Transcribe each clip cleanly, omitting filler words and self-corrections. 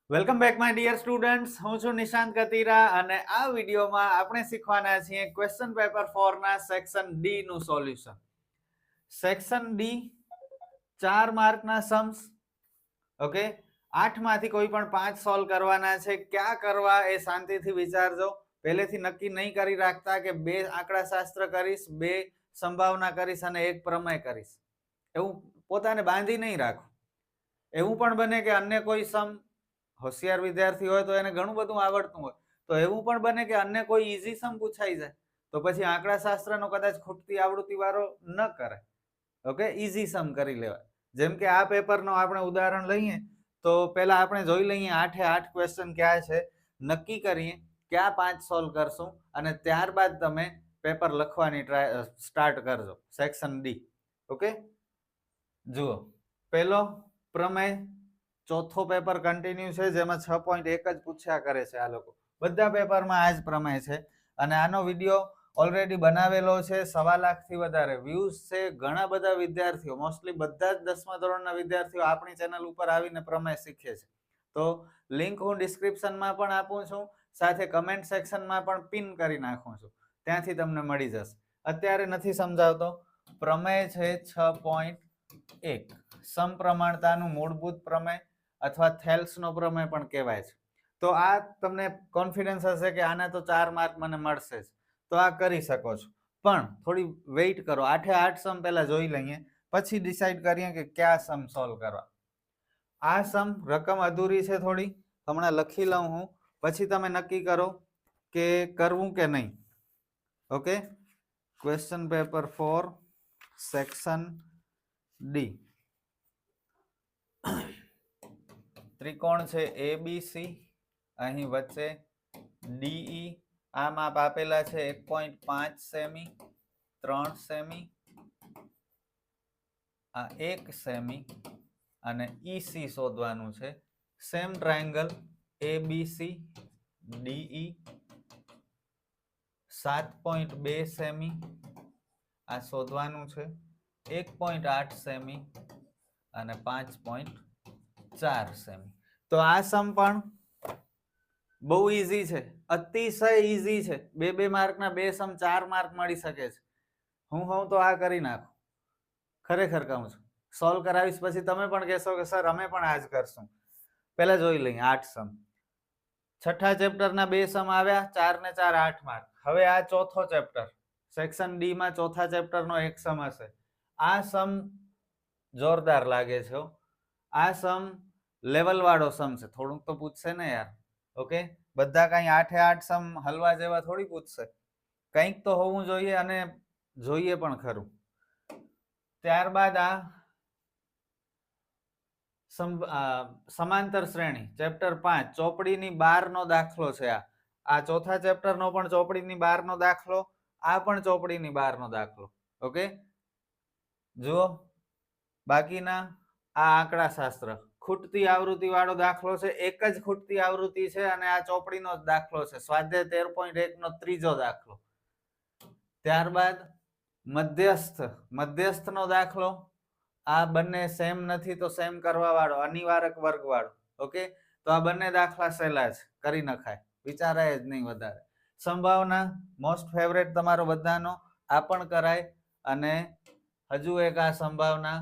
Welcome back my dear students, હું છું નિશાંત કતીરા અને આ વિડીયોમાં આપણે શીખવાના છીએ ક્વેશ્ચન પેપર 4 ના સેક્શન ડી નું સોલ્યુશન. સેક્શન ડી 4 માર્કના સમ્સ. ઓકે, 8 માંથી કોઈ પણ 5 સોલ્વ કરવાના છે. ક્યાં કરવા એ શાંતિથી વિચારજો. પહેલેથી નક્કી નહીં કરી રાખતા કે 2 આંકડાશાસ્ત્ર કરીશ, 2 સંભાવના કરીશ અને 1 પ્રમેય કરીશ. એવું પોતાને બાંધી નહીં રાખો. એવું પણ બને કે અન્ય કોઈ સમ હોશિયાર વિદ્યાર્થી હોય તો એને ઘણું બધું આવડતું હોય, તો એવું પણ બને કે અન્ય કોઈ ઈઝી સમ પૂછાઈ જાય, તો પછી આંકડાશાસ્ત્રનો કદાચ ખૂટતી આવૃત્તિ વાળો ન કરે. ઓકે, ઈઝી સમ કરી લેવાય. જેમ કે આ પેપરનો આપણે ઉદાહરણ લઈએ તો પહેલા આપણે જોઈ લઈએ 8 એ 8 ક્વેશ્ચન ક્યાં છે, નક્કી કરીએ ક્યાં 5 સોલ્વ કરશું અને ત્યારબાદ તમે પેપર લખવાની સ્ટાર્ટ કરજો. Section D. ઓકે, જુઓ, પહેલો પ્રમેય, ચોથો પેપર કન્ટિન્યુ છે જેમાં 6.1 જ પૂછ્યા કરે છે. આ લોકો બધા પેપરમાં આ જ પ્રમેય છે અને આનો વિડીયો ઓલરેડી બનાવેલો છે. 1.25 લાખથી વધારે વ્યૂઝ છે. ઘણા બધા વિદ્યાર્થીઓ, મોસ્ટલી બધા જ 10મા ધોરણના વિદ્યાર્થીઓ આપણી ચેનલ ઉપર આવીને પ્રમેય શીખે છે. તો લિંક હું ડિસ્ક્રિપ્શનમાં પણ આપું છું, સાથે કમેન્ટ સેક્શનમાં પણ પિન કરી નાખું છું, ત્યાંથી તમને મળી જશે. અત્યારે નથી સમજાવતો. પ્રમેય છે 6.1, સમપ્રમાણતાનું મૂળભૂત પ્રમેય અથવા થેલ્સનો પ્રમેય પણ કહેવાય છે. તો આ તમને કોન્ફિડન્સ હશે કે આના તો 4 માર્ક મને મળશે જ, તો આ કરી શકો છો. પણ થોડી વેઇટ કરો. 8 એ 8 સમ પહેલા જોઈ લઈએ, પછી ડિસાઈડ કરીએ કે કયા સમ સોલ્વ કરવા. આ સમ રકમ અધૂરી છે થોડી, હમણાં લખી લઉં હું, પછી તમે નક્કી કરો કે કરવું કે નહીં. Okay, question paper 4 section D. ત્રિકોણ છે એબીસી, અહીં વચ્ચે ડીઈ. આ માપ આપેલા છે 1.5 સેમી, 3 સેમી, આ 1 સેમી અને ઈસી શોધવાનું છે. સેમ ટ્રાયેંગલ એબીસી ડીઈ 7.2 સેમી, આ શોધવાનું છે. 1.8 સેમી અને 5.4 સેમી. તો આ સમ પણ બહુ ઈઝી છે, અતિશય ઈઝી છે. 2 માર્કના 2 સમ 4 માર્ક મળી શકે છે. હું તો આ કરી નાખું, ખરેખર કહું છું. સોલ્વ કરાવીશ પછી તમે પણ કહેશો કે સર અમે પણ આ જ કરશું. પહેલા જોઈ લઈએ 8 સમ. છઠ્ઠા ચેપ્ટરના 2 સમ આવ્યા, 4 ને 4 8 માર્ક. હવે આ ચોથો ચેપ્ટર, સેક્શન ડી માં ચોથા ચેપ્ટરનો એક સમ હશે. આ સમ જોરદાર લાગે છે. આ સમ લેવલ વાળો સમ છે. થોડુંક તો પૂછશે ને યાર. ઓકે, બધા કઈ 8 એ 8 સમ હલવા જેવા થોડી પૂછશે, કંઈક તો હોવું જોઈએ અને જોઈએ પણ ખરું. ત્યારબાદ આ સમાંતર શ્રેણી ચેપ્ટર 5 ચોપડીની 12 નો દાખલો છે. આ ચોથા ચેપ્ટરનો પણ ચોપડીની 12 નો દાખલો, આ પણ ચોપડીની 12 નો દાખલો. ઓકે, જુઓ, બાકીના આ આંકડાશાસ્ત્ર ખૂટતી આવૃત્તિ વાળો દાખલો છે. એક જ ખૂટતી આવૃત્તિ છે અને આ ચોપડીનો જ દાખલો છે. સ્વાધ્યાય 13.1 નો ત્રીજો દાખલો. ત્યારબાદ મધ્યસ્થનો દાખલો. આ બંને સેમ નથી તો સેમ કરવા વાળો, અનિવારક વર્ગ વાળો. ઓકે, તો આ બંને દાખલા સહેલા છે, કરી નખાય, વિચારાય જ નહીં વધારે. સંભાવના મોસ્ટ ફેવરેટ તમારો બધાનો, આ પણ કરાય અને હજુ એક આ સંભાવના,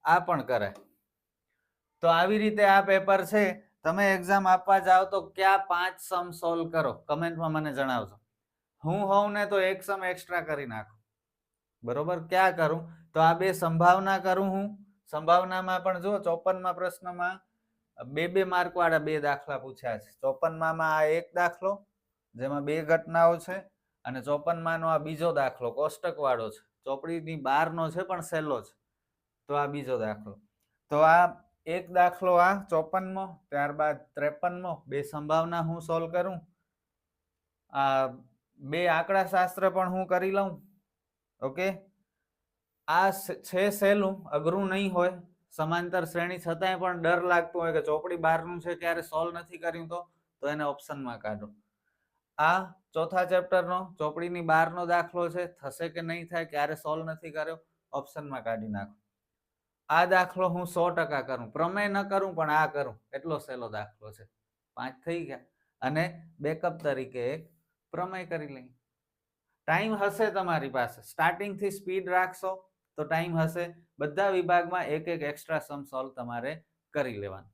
આ પણ કરાય. તો આવી રીતે આ પેપર છે. તમે એક્ઝામ આપવા જાઓ તો ક્યાં 5 સમ સોલ્વ કરો, કમેન્ટમાં મને જણાવજો. હું હોઉં ને તો એક સમ એક્સ્ટ્રા કરી નાખું. બરોબર, ક્યાં કરું તો આ 2 સંભાવના કરું હું. સંભાવનામાં પણ જો 54મા પ્રશ્નમાં 2 માર્ક વાળા 2 દાખલા પૂછ્યા છે. 54માં આ એક દાખલો જેમાં 2 ઘટનાઓ છે અને 54માંનો આ બીજો દાખલો કોષ્ટક વાળો છે. ચોપડીની 12 નો છે પણ સહેલો છે, તો આ બીજો દાખલો. તો આ એક દાખલો આ 54મો, ત્યારબાદ 53મો. 2 સંભાવના હું સોલ્વ કરું. આ 2 આંકડાશાસ્ત્ર પણ હું કરી લઉં. ઓકે, આ છે સહેલું, અઘરું નહીં હોય. સમાંતર શ્રેણી છતાંય પણ ડર લાગતો હોય કે ચોપડી 12 નું છે ક્યારે સોલ્વ નથી કર્યું તો એને ઓપ્શનમાં કાઢો. આ ચોથા ચેપ્ટરનો ચોપડીની 12 નો દાખલો છે, થશે કે નહીં થાય, ક્યારે સોલ્વ નથી કર્યો, ઓપ્શનમાં કાઢી નાખો. આ દાખલો હું 100% કરું, પ્રમેય ન કરું પણ આ કરું, એટલો સહેલો દાખલો છે. 5 થઈ ગયા અને બેકઅપ તરીકે એક પ્રમેય કરી લઈએ. ટાઈમ હશે તમારી પાસે, સ્ટાર્ટિંગ થી સ્પીડ રાખશો તો ટાઈમ હશે. બધા વિભાગમાં એક એક એક્સ્ટ્રા સમ સોલ્વ તમારે કરી લેવાનું.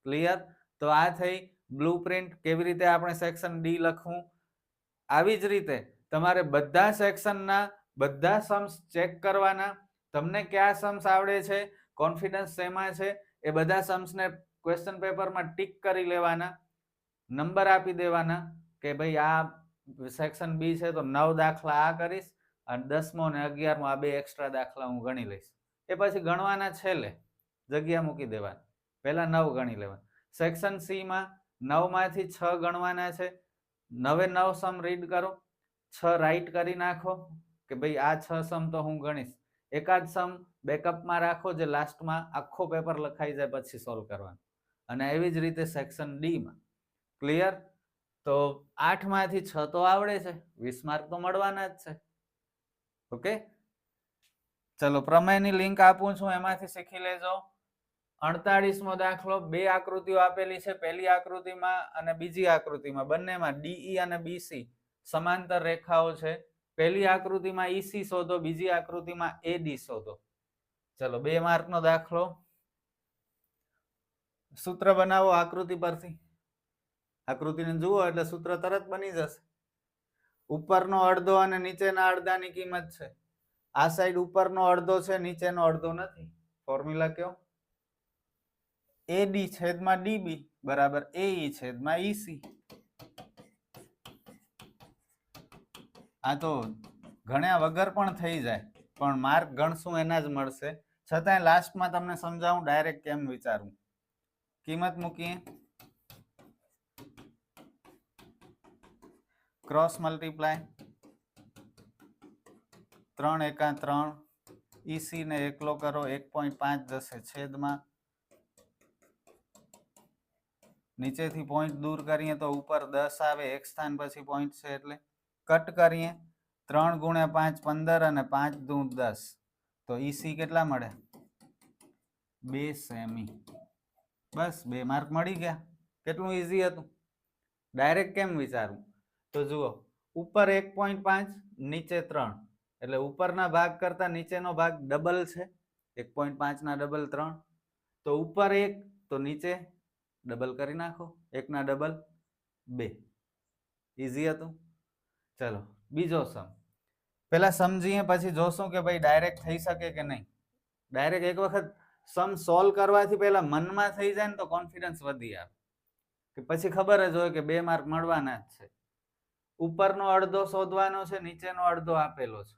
ક્લિયર? તો આ થઈ બ્લુપ્રિન્ટ કેવી રીતે આપણે સેક્શન ડી લખવું. આવી જ રીતે તમારે બધા સેક્શનના બધા સમ્સ ચેક કરવાના. તમને કયા સમ્સ આવડે છે, કોન્ફિડન્સ શેમાં છે, એ બધા સમ્સને ક્વેશ્ચન પેપરમાં ટીક કરી લેવાના, નંબર આપી દેવાના કે ભાઈ આ સેક્શન બી છે તો 9 દાખલા આ કરીશ અને 10મો અને 11મો આ 2 એક્સ્ટ્રા દાખલા હું ગણી લઈશ. એ પછી ગણવાના છેલ્લે, જગ્યા મૂકી દેવાની, પહેલા 9 ગણી લેવાના. સેક્શન સી માં 9 માંથી 6 ગણવાના છે. 9 એ 9 સમ રીડ કરો, 6 રાઈટ કરી નાખો કે ભાઈ આ 6 સમ તો હું ગણીશ. એકાદ સમ બેકઅપમાં રાખો જે લાસ્ટમાં આખો પેપર લખાઈ જાય પછી સોલ્વ કરવાનું. અને એવી જ રીતે સેક્શન ડી માં. ક્લિયર? તો 8 માંથી 6 તો આવડે છે, 20 માર્ક તો મળવાના જ છે. ઓકે, ચલો પ્રમેયની લિંક આપું છું, એમાંથી શીખી લેજો. 48મો દાખલો, બે આકૃતિઓ આપેલી છે, પહેલી આકૃતિમાં અને બીજી આકૃતિમાં બંનેમાં ડીઈ અને બીસી સમાંતર રેખાઓ છે. પહેલી આકૃતિમાં ઈસી શોધો, બીજી આકૃતિમાં એડી શોધો. ચલો 2 માર્કનો દાખલો. સૂત્ર બનાવો આકૃતિ પરથી. આકૃતિને જુઓ એટલે સૂત્ર તરત બની જશે. ઉપરનો અડધો અને નીચેના અડધાની કિંમત છે. આ સાઈડ ઉપરનો અડધો છે, નીચેનો અડધો નથી. ફોર્મ્યુલા કયો? એડી છેદમાં ડીબી બરાબર એઈ છેદમાં ઈસી. આ તો ગણ્યા વગર પણ થઈ જાય, પણ માર્ક ગણશું એના જ મળશે. છતાંય લાસ્ટમાં તમને સમજાવું ડાયરેક્ટ કેમ વિચારવું. કિંમત મૂકીએ, ક્રોસ મલ્ટીપ્લાય, 3 એકા 3, ઈસી ને એકલો કરો, 1.5 જશે છેદમાં, નીચેથી પોઈન્ટ દૂર કરીએ તો ઉપર 10 આવે, એક સ્થાન પછી પોઈન્ટ છે એટલે કટ કરીએ. 3 ગુણ્યા 5 15 અને 5 દુ 10, તો ઈસી કેટલા મળે? 2 સેમી. બસ 2 માર્ક મળી ગયા. કેટલું ઈઝી હતું. ડાયરેક્ટ કેમ વિચારવું? તો જુઓ, ઉપર 1.5 નીચે 3 એટલે ઉપરના ભાગ કરતા નીચેનો ભાગ ડબલ છે. 1.5 ના ડબલ 3, તો ઉપર 1 તો નીચે ડબલ કરી નાખો, 1 ના ડબલ 2. ઈઝી હતું. ચલો બીજો સમ પેલા સમજીએ, પછી જોશું કે ભાઈ ડાયરેક્ટ થઈ શકે કે નહીં. ડાયરેક્ટ એક વખત સમ સોલ્વ કરવાથી પહેલા મનમાં થઈ જાય ને તો કોન્ફિડન્સ વધી આવે, કે પછી ખબર જ હોય કે 2 માર્ક મળવાના જ છે. ઉપરનો અડધો શોધવાનો છે, નીચેનો અડધો આપેલો છે.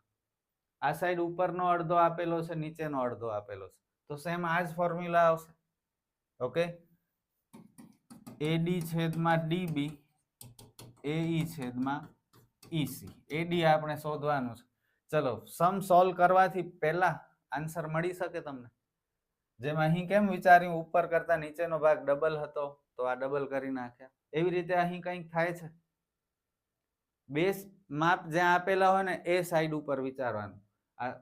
આ સાઈડ ઉપરનો અડધો આપેલો છે, નીચેનો અડધો આપેલો છે, તો સેમ આ જ ફોર્મ્યુલા આવશે. ઓકે, એડી છેદમાં ડીબી એઈ છેદમાં ઈસી. એડી આપણે શોધવાનું છે. ચલો સમ સોલ્વ કરવાથી પહેલા આન્સર મળી શકે તમને. જેમ અહીં કેમ વિચાર્યું ઉપર કરતા નીચેનો ભાગ ડબલ હતો તો આ ડબલ કરી નાખ્યા, એવી રીતે અહીં કંઈક થાય છે. બે માપ જ્યાં આપેલા હોય ને એ સાઈડ ઉપર વિચારવાનું.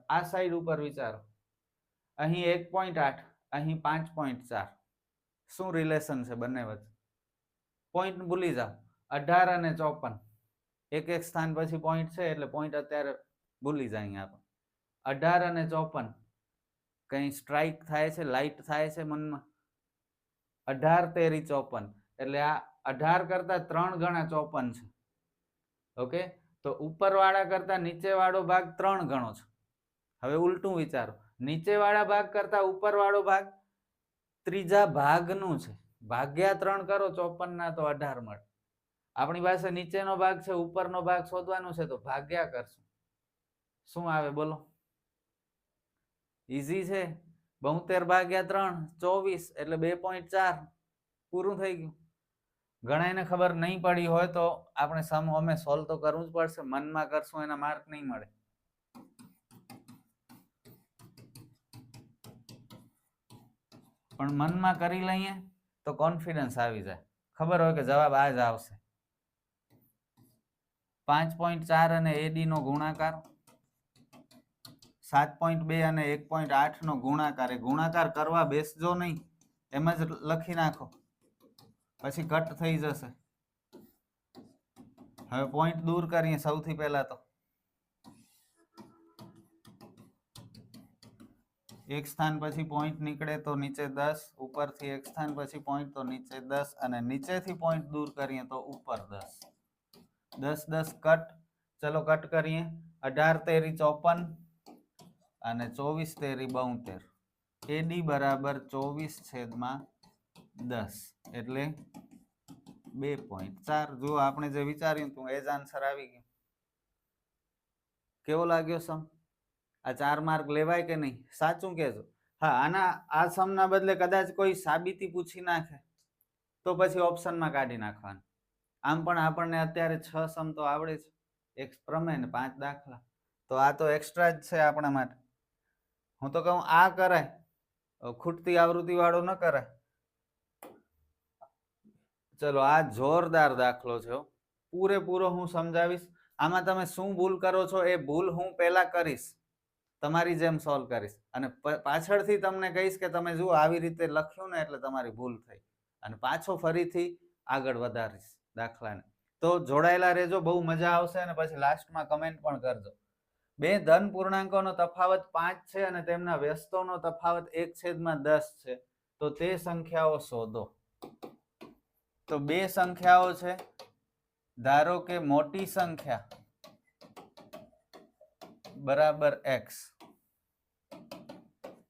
આ સાઈડ ઉપર વિચારો. અહીં 1.8, અહીં 5.4. શું રિલેશન છે બંને વચ્ચે? પોઈન્ટ ભૂલી જાઓ. 18 અને 54, એક એક સ્થાન પછી પોઈન્ટ છે એટલે પોઈન્ટ અત્યારે ભૂલી જાય. અહીંયા 18 અને 54 કઈ સ્ટ્રાઇક થાય છે, લાઇટ થાય છે મનમાં? 18 તેરી 54 એટલે આ 18 કરતા 3 ગણા 54 છે. ઓકે, તો ઉપરવાળા કરતા નીચેવાળો ભાગ 3 ગણો છે. હવે ઉલટું વિચારો, નીચેવાળા ભાગ કરતા ઉપરવાળો ભાગ ત્રીજા ભાગનું છે. ભાગ્યા 3 કરો 54 ના તો 18 મળે. આપણી પાસે નીચેનો ભાગ છે, ઉપરનો ભાગ શોધવાનો છે, તો ભાગ્યા કરશું. શું આવે બોલો? ઈઝી છે. 72 ભાગ્યા 3 24 એટલે 2.4. પૂરું થઈ ગયું. ઘણાને ખબર નહીં પડી હોય તો આપણે સમ અમે સોલ્વ તો કરવું જ પડશે. મનમાં કરશું એના માર્ક નહીં મળે. પણ મનમાં કરી લઈએ તો કોન્ફિડન્સ આવી જાય, ખબર હોય કે જવાબ આ જ આવશે. 5.4 અને એડી નો ગુણાકાર, 7.2 અને 1.8 નો ગુણાકાર. એ ગુણાકાર કરવા બેસજો નહીં, એમ જ લખી નાખો. પછી કટ થઈ જશે. હવે પોઈન્ટ દૂર કરીએ સૌથી પહેલા તો. એક સ્થાન પછી પોઈન્ટ નીકળે તો નીચે 10, ઉપરથી એક સ્થાન પછી પોઈન્ટ તો નીચે 10, અને નીચેથી પોઈન્ટ દૂર કરીએ તો ઉપર 10. 10 10 કટ. ચલો કટ કરીએ. 18 તેરી 54 અને 24 તેરી 72. AD બરાબર 24/10 એટલે 2.4. જો આપણે જે વિચાર્યું હતું એ જ આન્સર આવી ગયો. કેવો લાગ્યો સમ? આ 4 માર્ક લેવાય કે નહીં? સાચું કહેજો. હા, આના આ સમના બદલે કદાચ કોઈ સાબિતી પૂછી નાખે તો પછી ઓપ્શનમાં કાઢી નાખવાનું. આમ પણ આપણને અત્યારે 6 સમ તો આવડે છે, એક પ્રમેય ને 5 દાખલા, તો આ તો એક્સ્ટ્રા જ છે આપણા માટે. હું તો કહું આ કરાય, ખૂટતી આવૃત્તિ વાળો ન કરાય. ચલો આ જોરદાર દાખલો છે, પૂરેપૂરો હું સમજાવીશ. આમાં તમે શું ભૂલ કરો છો એ ભૂલ હું પહેલા કરીશ, તમારી જેમ સોલ્વ કરીશ, અને પાછળથી તમને કહીશ કે તમે જુઓ આવી રીતે લખ્યું ને એટલે તમારી ભૂલ થઈ, અને પાછો ફરીથી આગળ વધારીશ દાખલાને. તો જોડાયેલા રહેજો, બહુ મજા આવશે. અને પછી લાસ્ટમાં કમેન્ટ પણ કરજો. બે ધન પૂર્ણાંકોનો તફાવત 5 છે અને તેમના વ્યસ્તોનો તફાવત 1/10 છે, તો તે સંખ્યાઓ શોધો. તો બે સંખ્યાઓ છે, ધારો કે મોટી સંખ્યા બરાબર x.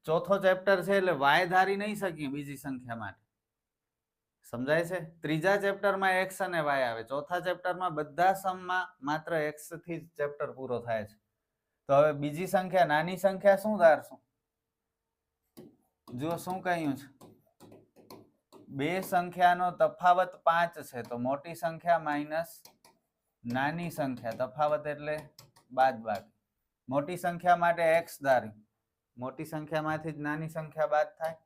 ચોથો ચેપ્ટર છે એટલે y ધારી નહીં શકીએ બીજી સંખ્યા માટે, સમજાય છે? ત્રીજા ચેપ્ટરમાં x અને y આવે, ચોથા ચેપ્ટરમાં બધા સમમાં માત્ર x થી જ ચેપ્ટર પૂરો થાય છે. તો હવે બીજી સંખ્યા, નાની સંખ્યા શું ધારશું? જો શું કહ્યું છે, બે સંખ્યાનો તફાવત 5 છે, તો મોટી સંખ્યા માઇનસ નાની સંખ્યા, તફાવત એટલે બાદબાકી. મોટી સંખ્યા માટે x ધારી, મોટી સંખ્યામાંથી જ નાની સંખ્યા બાદ થાય.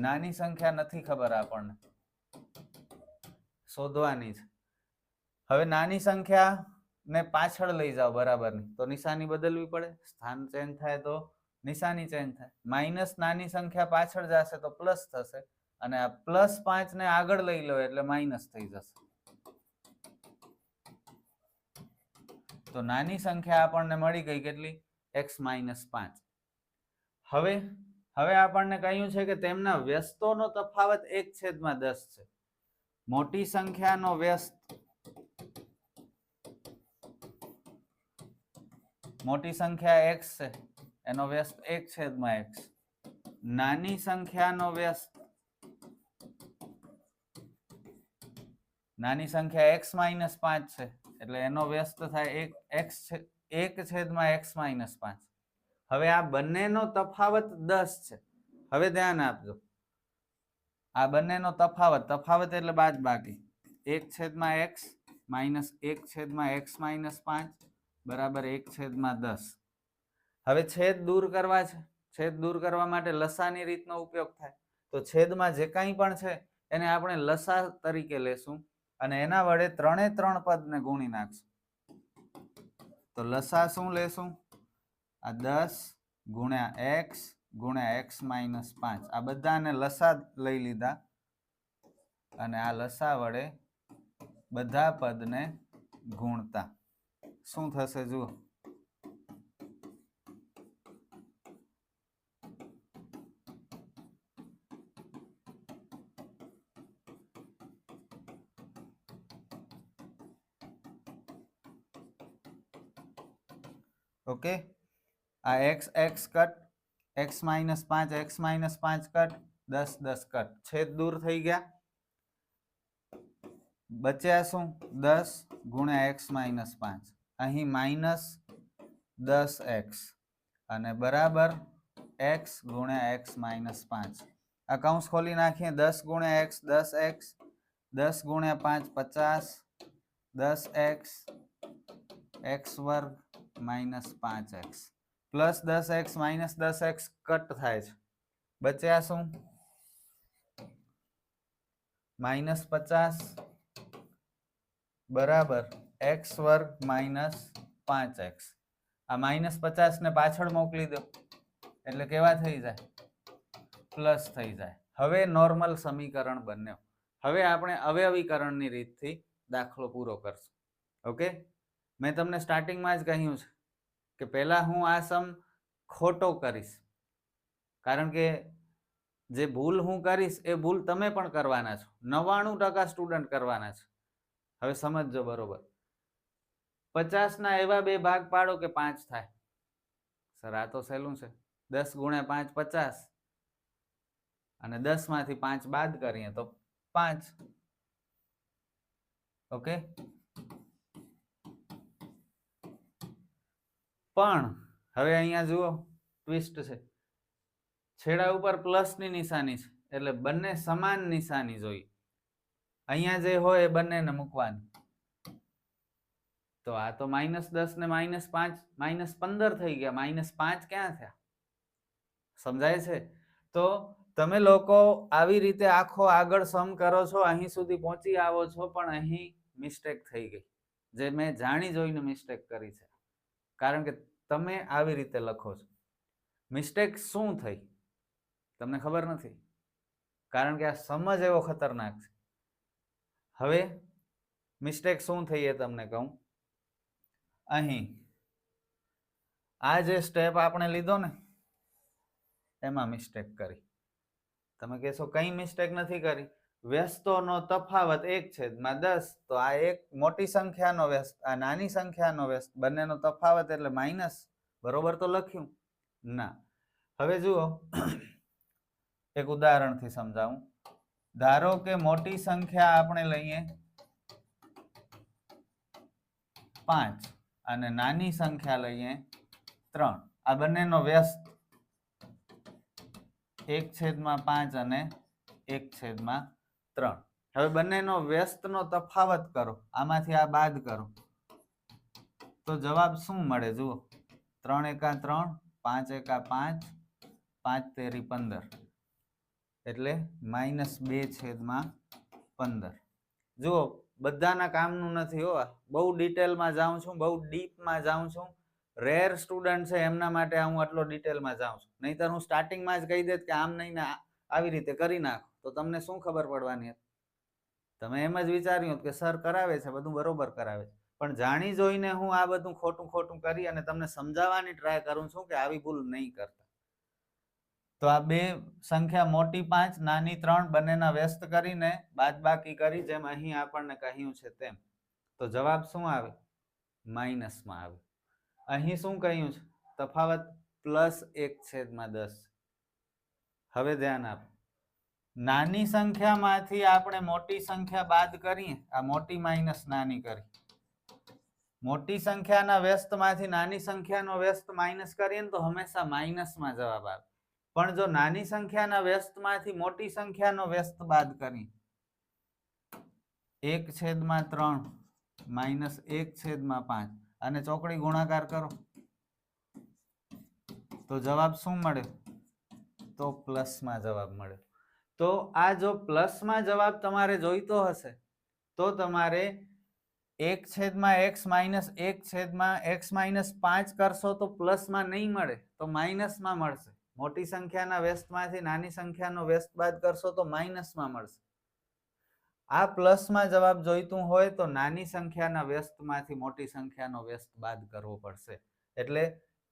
નાની સંખ્યા નથી ખબર આપણને, શોધવાની છે. હવે નાની સંખ્યા ને પાછળ લઈ જાઓ બરાબરની, તો નિશાની બદલવી પડે, સ્થાન ચેન્જ થાય તો નિશાની ચેન્જ થાય. માઇનસ નાની સંખ્યા પાછળ જશે તો પ્લસ થશે, અને આ +5 ને આગળ લઈ લો એટલે માઇનસ થઈ જશે. તો નાની સંખ્યા આપણને મળી ગઈ કેટલી? x - 5. હવે આપણને કહ્યું છે કે તેમના વ્યસ્તોનો તફાવત 1/10 છે. મોટી સંખ્યાનો વ્યસ્ત, મોટી સંખ્યા x છે, એનો વ્યસ્ત 1/x. નાની સંખ્યાનો વ્યસ્ત, નાની સંખ્યા x - 5 છે એટલે એનો વ્યસ્ત થાય 1/x - 5. હવે આ બંનેનો તફાવત 10 છે. હવે ધ્યાન આપજો, આ બંનેનો તફાવત, તફાવત એટલે બાદબાકી, 1/x માઇનસ 1/x - 5 બરાબર 1/10. હવે છેદ દૂર કરવા છે, છેદ દૂર કરવા માટે લસાની રીતનો ઉપયોગ થાય. તો છેદમાં જે કાંઈ પણ છે એને આપણે લસા તરીકે લેશું, અને એના વડે 3 પદને ગુણી નાખશું. તો લસા શું લેશું? આ 10 ગુણ્યા x ગુણ્યા x - 5. આ બધાને લસા લઈ લીધા, અને આ લસા વડે બધા પદને ગુણતા શું થશે જુઓ. ઓકે, આ x cut, x - 5 x - 5 cut, 10 10 cut, છેદ દૂર થઈ ગયા. બચ્યા શું? 10 ગુણ્યા x - 5, અહીં -10x અને બરાબર x ગુણ્યા x - 5. આ કૌંસ ખોલી નાખીએ. 10 ગુણ્યા x 10x, 10 ગુણ્યા 5 50, 10x x વર્ગ -5x plus 10x minus 10x cut થાય છે. બચ્યા શું? -50 બરાબર x વર્ગ -5x. આ -50 ને પાછળ મોકલી દો એટલે કેવા થઈ જાય? પ્લસ થઈ જાય. હવે નોર્મલ સમીકરણ બન્યો. હવે આપણે અવયવીકરણની રીતથી દાખલો પૂરો કરશું. ઓકે, મેં તમને સ્ટાર્ટિંગમાં જ કહ્યું છે કે પહેલા હું આ સમ ખોટો કરીશ, કારણ કે જે ભૂલ હું કરીશ એ ભૂલ તમે પણ કરવાના છો, 99% સ્ટુડન્ટ કરવાના છે. હવે સમજજો બરોબર. 50 ના એવા બે ભાગ પાડો કે 5 થાય. સર આ તો સહેલું છે, 10 ગુણ્યા 5 50, અને 10 માંથી 5 બાદ કરીએ તો 5. ઓકે, પણ હવે અહીંયા જુઓ ટ્વિસ્ટ છે, છેડા ઉપર પ્લસની નિશાની છે એટલે બંને સમાન નિશાની જોઈએ. અહીંયા જે હોય એ બંનેને મૂકવાની. તો આ તો -10 ને -5 -15 થઈ ગયા, -5 ક્યાં થયા? સમજાય છે? તો તમે લોકો આવી રીતે આખો આગળ સમ કરો છો, અહીં સુધી પહોંચી આવો છો, પણ અહીં મિસ્ટેક થઈ ગઈ, જે મેં જાણી જોઈને મિસ્ટેક કરી છે, કારણ કે તમે આવી રીતે લખો છો. મિસ્ટેક શું થઈ તમને ખબર નથી, કારણ કે આ સમજ એવો ખતરનાક છે. હવે મિસ્ટેક શું થઈ એ તમને કહું. અહીં આ જે સ્ટેપ આપણે લીધો ને એમાં મિસ્ટેક કરી. તમે કહેશો કઈ મિસ્ટેક નથી કરી? વ્યસ્તોનો તફાવત 1/10, તો આ એક મોટી સંખ્યાનો વ્યસ્ત, આ નાની સંખ્યાનો વ્યસ્ત, બંનેનો તફાવત એટલે માઇનસ. બરોબર તો લખ્યું ના? હવે જુઓ, એક ઉદાહરણથી સમજાવું. ધારો કે મોટી સંખ્યા આપણે લઈએ 5 અને નાની સંખ્યા લઈએ 3. આ બંનેનો વ્યસ્ત 1/5 અને 1/3. હવે બંનેનો વ્યસ્તનો તફાવત કરો, આમાંથી આ બાદ કરો તો જવાબ શું મળે? જુઓ, 3 એકા 3, 5 એકા 5, 5 તેરી 15, એટલે -2/15. જુઓ, બધાના કામનું નથી હો, બહુ ડિટેલમાં જાઉં છું, બહુ ડીપમાં જાઉં છું. રેર સ્ટુડન્ટ છે એમના માટે હું આટલો ડિટેલમાં જાઉં છું, નહીતર હું સ્ટાર્ટિંગમાં જ કહી દેત કે આમ નહીં ને આવી રીતે કરી નાખો, તો તમને શું ખબર પડવાની હતી? તમે એમ જ વિચાર્યું કે સર કરાવે છે બધું બરોબર કરાવે છે, પણ જાણી જોઈને હું આ બધું ખોટું કરી અને તમને સમજાવવાની ટ્રાય કરું છું કે આવી ભૂલ નહીં કરતા. તો આ બે સંખ્યા મોટી 5 નાની 3 બંનેના વ્યસ્ત કરીને બાદબાકી કરી, જેમ અહીં આપણને કહ્યું છે તેમ, તો જવાબ શું આવે? માઇનસમાં આવે. અહીં શું કહ્યું છે? તફાવત +1/10. હવે ધ્યાન આપો, નાની સંખ્યામાંથી આપણે મોટી સંખ્યા બાદ કરીએ, આ મોટી માઇનસ નાની કરી, મોટી સંખ્યાના વ્યસ્તમાંથી નાની સંખ્યાનો વ્યસ્ત માઇનસ કરીએ ને તો હંમેશા માઇનસમાં જવાબ આવે. પણ જો નાની સંખ્યાના વ્યસ્તમાંથી મોટી સંખ્યાનો વ્યસ્ત બાદ કરી, 1/3 -1/5 અને ચોકડી ગુણાકાર કરો તો જવાબ શું મળે? તો પ્લસમાં જવાબ મળે. તો આ જો પ્લસમાં જવાબ તમારે જોઈતો હશે તો તમારે 1/x - 1/x-5 કરશો તો પ્લસમાં નહીં મળે, તો માઇનસમાં મળશે. મોટી સંખ્યાના વ્યસ્તમાંથી નાની સંખ્યાનો વ્યસ્ત બાદ કરશો તો માઇનસમાં મળશે. આ પ્લસમાં જવાબ જોઈતું હોય તો નાની સંખ્યાના વ્યસ્તમાંથી મોટી સંખ્યાનો વ્યસ્ત બાદ કરવો પડશે, એટલે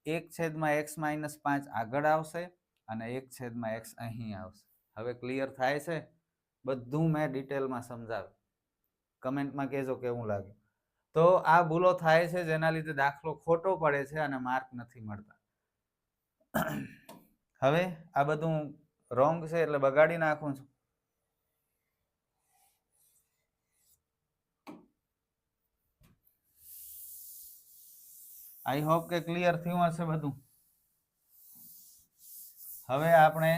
1/x-5 આગળ આવશે અને 1/x અહીં આવશે. હવે ક્લિયર થાય છે? બધું મેં ડિટેલમાં સમજાવ્યું, કમેન્ટમાં કહેજો કેવું લાગે. તો આ ભૂલો થાય છે જેના લીધે દાખલો ખોટો પડે છે અને માર્ક નથી મળતા. હવે આ બધું રોંગ છે એટલે બગાડી નાખું છું. આઈ હોપ કે ક્લિયર થયું હશે બધું. હવે આપણે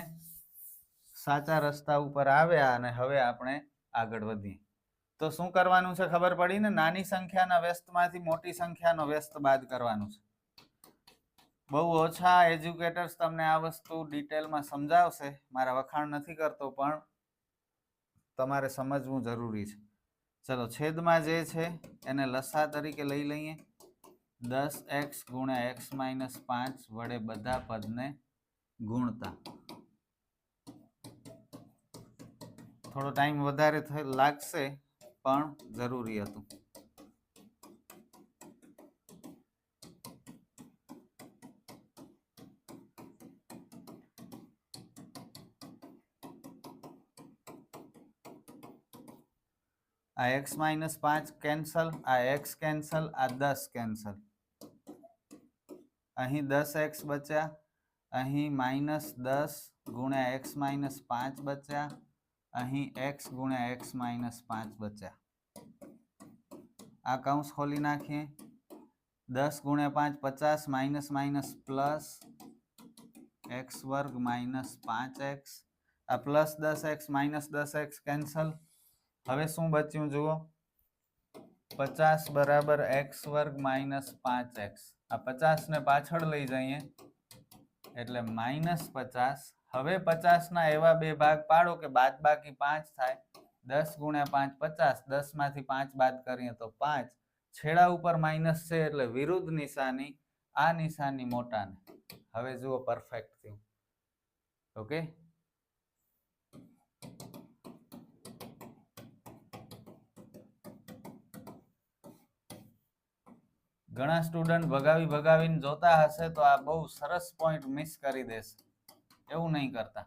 સાચા રસ્તા ઉપર આવ્યા અને હવે આપણે આગળ વધીએ. તો શું કરવાનું છે ખબર પડી ને? નાની સંખ્યાના વ્યસ્તમાંથી મોટી સંખ્યાનો વ્યસ્ત બાદ કરવાનું છે. બહુ ઓછા એજ્યુકેટર્સ તમને આ વસ્તુ ડિટેલમાં સમજાવશે, મારા વખાણ નથી કરતો, પણ તમારે સમજવું જરૂરી છે. ચલો, છેદમાં જે છે એને લસા તરીકે લઈ લઈએ. 10x × x-5 વડે બધા પદને ગુણતા થોડો ટાઈમ વધારે લાગશે પણ જરૂરી હતું. આ x -5 કેન્સલ, આ x કેન્સલ, આ 10 કેન્સલ. અહીં 10x બચ્યા, અહીં -10 ગુણ્યા x -5 બચ્યા, અહીં x ગુણ્યા x -5 બચ્યા. આ કૌંસ ખોલી નાખીએ. 10 ગુણ્યા 5 50 માઇનસ માઇનસ પ્લસ x વર્ગ -5x. આ plus 10x minus 10x cancel. હવે શું બચ્યું જુઓ, 50 બરાબર x વર્ગ -5x. આ 50 ને પાછળ લઈ જઈએ એટલે -50. હવે 50 ના એવા બે ભાગ પાડો કે બાદબાકી 5 થાય. 10 ગુણ્યા 5 50, 10 માંથી 5 બાદ કરીએ તો 5. છેડા ઉપર માઇનસ છે એટલે વિરુદ્ધ નિશાની, આ નિશાની મોટાને. હવે જુઓ પરફેક્ટ થયું. ઓકે, ઘણા સ્ટુડન્ટ ભગાવીને જોતા હશે તો આ બહુ સરસ પોઈન્ટ મિસ કરી દેશે. એવું નહીં કરતા.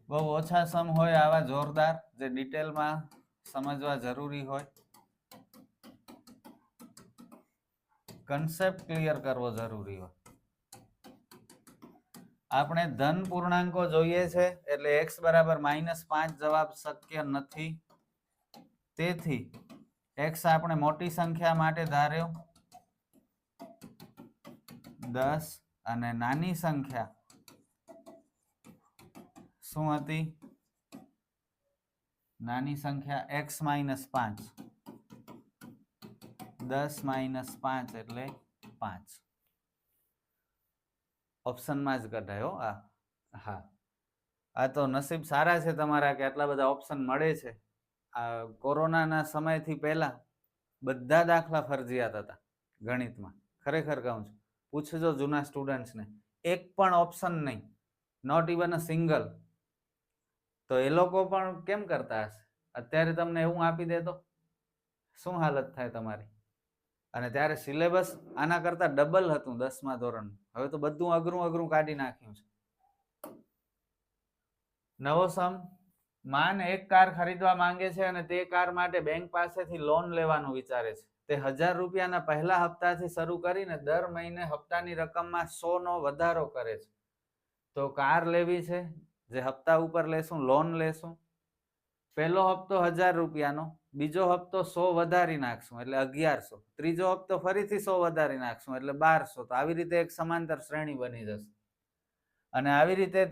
બહુ ઓછા સમ હોય આવા જોરદાર, જે ડિટેલમાં સમજવા જરૂરી હોય. કન્સેપ્ટ ક્લિયર કરવો જરૂરી હોય. આપણે ધન પૂર્ણાંકો જોઈએ છે એટલે x બરાબર -5 જવાબ શક્ય નથી. તેથી x આપણે મોટી સંખ્યા માટે ધાર્યો 10 અને નાની સંખ્યા શું હતી? નાની સંખ્યા x -5. 10 -5 એટલે 5. ઓપ્શનમાં જ કઢાયો આ. હા, આ તો નસીબ સારા છે તમારા કે આટલા બધા ઓપ્શન મળે છે. આ કોરોનાના સમયથી પહેલા બધા દાખલા ફરજિયાત હતા ગણિતમાં. ખરેખર કહું છું, પૂછજો જૂના સ્ટુડન્ટ્સને, એક પણ ઓપ્શન નહીં, નોટ ઇવન અ સિંગલ. તો એ લોકો પણ કેમ કરતા હશે? અત્યારે તમને એવું આપી દે તો શું હાલત થાય તમારી? અને ત્યારે સિલેબસ આના કરતા ડબલ હતું 10મા ધોરણનું. હવે તો બધું અઘરું અઘરું કાઢી નાખ્યું છે. નવો સમ, માન એક કાર ખરીદવા માંગે છે અને તે કાર માટે બેંક પાસેથી લોન લેવાનું વિચારે છે. તે 1000 રૂપિયાના પહેલા હપ્તાથી શરૂ કરીને દર મહિને હપ્તાની રકમમાં 100 નો વધારો કરે છે. તો કાર લેવી છે, જે હપ્તા ઉપર લેશું, લોન લેશું. પહેલો હપ્તો 1000 રૂપિયાનો, બીજો હપ્તો 100 વધારી નાખશું એટલે 1100, ત્રીજો હપ્તો ફરીથી 100 વધારી નાખશું એટલે 1200. તો આવી રીતે એક સમાંતર શ્રેણી બની જશે. અને આવી રીતે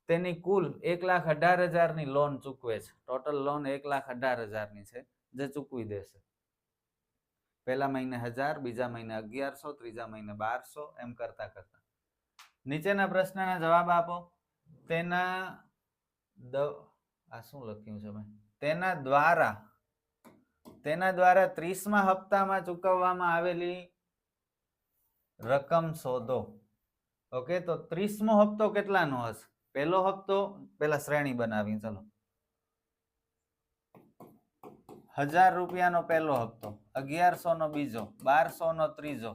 તેની કુલ 1,18,000 ની લોન ચૂકવે છે. ટોટલ લોન 1,18,000 ની છે જે ચૂકવી દેશે. પહેલા મહિને 1000, બીજા મહિને 1100, ત્રીજા મહિને 1200, એમ કરતા કરતા. નીચેના પ્રશ્નના જવાબ આપો. તેના આ શું લખ્યું છે ભાઈ? તેના દ્વારા 30મા હપ્તામાં ચૂકવવામાં આવેલી રકમ શોધો. ઓકે, તો 30મો હપ્તો કેટલાનો હશે? પહેલો હપ્તો, પહેલા શ્રેણી બનાવી. ચલો, 1000 રૂપિયાનો પહેલો હપ્તો, 1100 નો બીજો, 1200 નો ત્રીજો.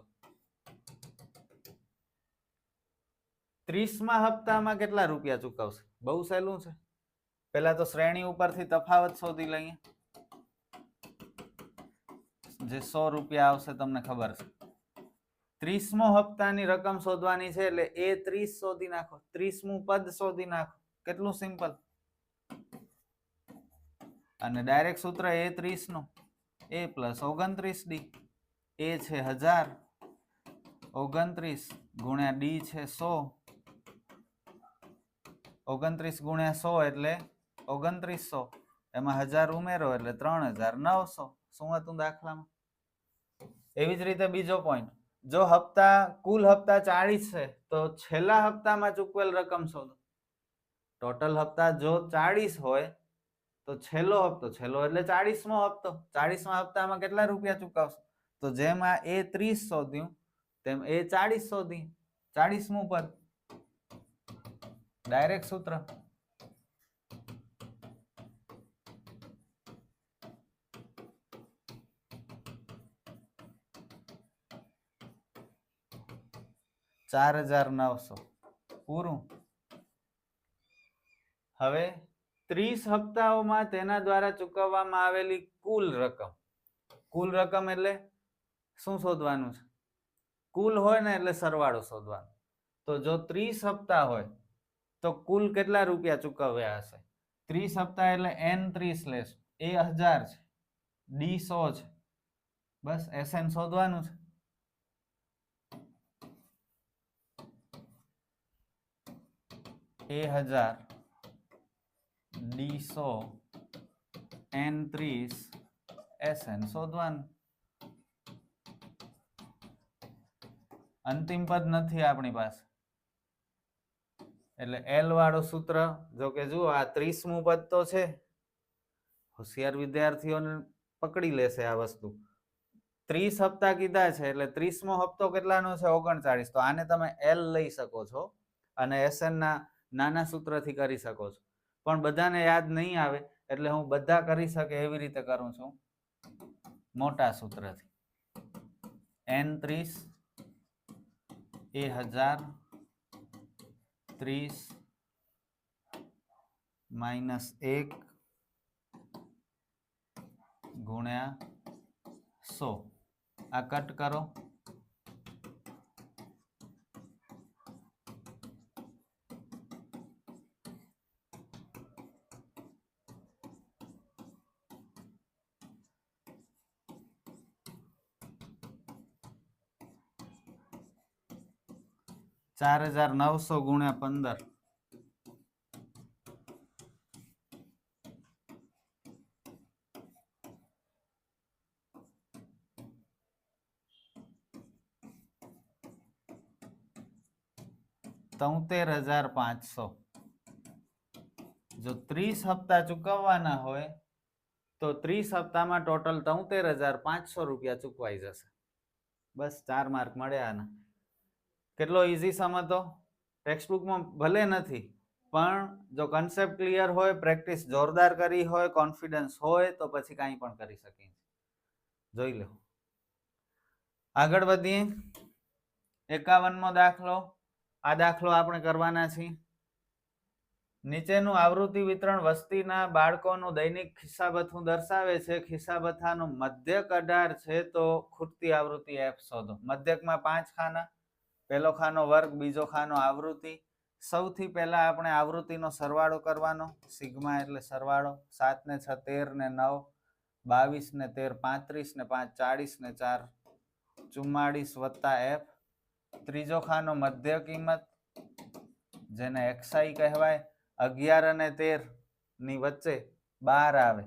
30મા હપ્તામાં કેટલા રૂપિયા ચૂકવશે? બહુ સહેલું છે. પહેલા તો શ્રેણી ઉપરથી તફાવત શોધી લઈએ. જે 100 રૂપિયા આવશે તમને ખબર છે. 30મો હપ્તાની રકમ શોધવાની છે એટલે A30 શોધી નાખો. 30મું પદ શોધી નાખો. કેટલું સિમ્પલ. અને ડાયરેક્ટ સૂત્ર A30 નું, A + 29D. A છે 1000, 29 ગુણ્યા D છે 100. 29 ગુણ્યા 100 એટલે 2900. એમાં 1000 ઉમેરો એટલે 3900. શું હતું દાખલામાં? એવી જ રીતે બીજો પોઈન્ટ, જો કુલ હપ્તા 40 છે તો છેલ્લા હપ્તામાં ચૂકવેલ રકમ શોધો. ટોટલ હપ્તા જો 40 હોય તો છેલ્લો હપ્તો, છેલ્લો એટલે 40મો હપ્તો, 40મા હપ્તામાં કેટલા રૂપિયા ચૂકવશે? તો જેમ આ A30 શોધ્યું તેમ A40 શોધી. 40મું પદ ડાયરેક્ટ સૂત્ર $4,900 પૂરું. હવે 30 હપ્તાઓમાં તેના દ્વારા ચૂકવવામાં આવેલી કુલ રકમ એટલે શું શોધવાનું છે? કુલ હોય ને એટલે સરવાળો શોધવાનો. તો જો 30 હપ્તા હોય તો કુલ કેટલા રૂપિયા ચૂકવ્યા હશે? 30 હપ્તા એટલે N30 લેશું. A 1000 છે, D 100 છે. બસ SN શોધવાનું છે. A 1000, D 100, N30, SN શોધવાનું. અંતિમ પદ નથી આપણી પાસે એટલે L વાળું સૂત્ર, જો કે જુઓ આ 30મું પદ તો છે, હોશિયાર વિદ્યાર્થીઓને પકડી લેશે આ વસ્તુ. 30 હપ્તા કીધા છે એટલે 30મો હપ્તો કેટલાનો છે? 39. તો આને તમે L લઈ શકો છો અને SN ના નાના સૂત્રથી કરી શકો છો, પણ બધાને યાદ નહીં આવે એટલે હું બધા કરી શકે એવી રીતે કરું છું, મોટા સૂત્રથી. N30 A 1000 30 -1 ગુણ્યા 100. આ કટ કરો. $4,900 ગુણ્યા 15. $73,500. જો 30 હપ્તા ચૂકવવાના હોય તો 30 હપ્તામાં ટોટલ $73,500 ચૂકવાઈ જશે. બસ 4 માર્ક મળ્યા આના. કેટલો ઈઝી સમ હતો. ટેક્સ્ટબુકમાં ભલે નથી, પણ જો કન્સેપ્ટ ક્લિયર હોય, પ્રેક્ટિસ જોરદાર કરી હોય, કોન્ફિડન્સ હોય તો પછી કાંઈ પણ કરી શકીએ. જોઈ લો. આગળ વધીએ. 51મો દાખલો. આ દાખલો આપણે કરવાના છીએ. નીચેનું આવૃત્તિ વિતરણ વસ્તીના બાળકોનું દૈનિક ખિસ્સાભથ્થું દર્શાવે છે. ખિસ્સાભથ્થાનું મધ્યક 18 છે તો ખૂટતી આવૃત્તિ F શોધો. મધ્યકમાં 5 ખાના, પહેલો ખાનો વર્ગ, બીજો ખાનો આવૃત્તિ. સૌથી પહેલા આપણે આવૃત્તિનો સરવાળો કરવાનો. સિગ્મા એટલે સરવાળો. 7 ને 6 13 ને 9 22 ને 13 35 ને 5 40 ને 4 44 વત્તા F. ત્રીજો ખાનો મધ્ય કિંમત જેને XI કહેવાય. 11 અને 13 ની વચ્ચે 12 આવે.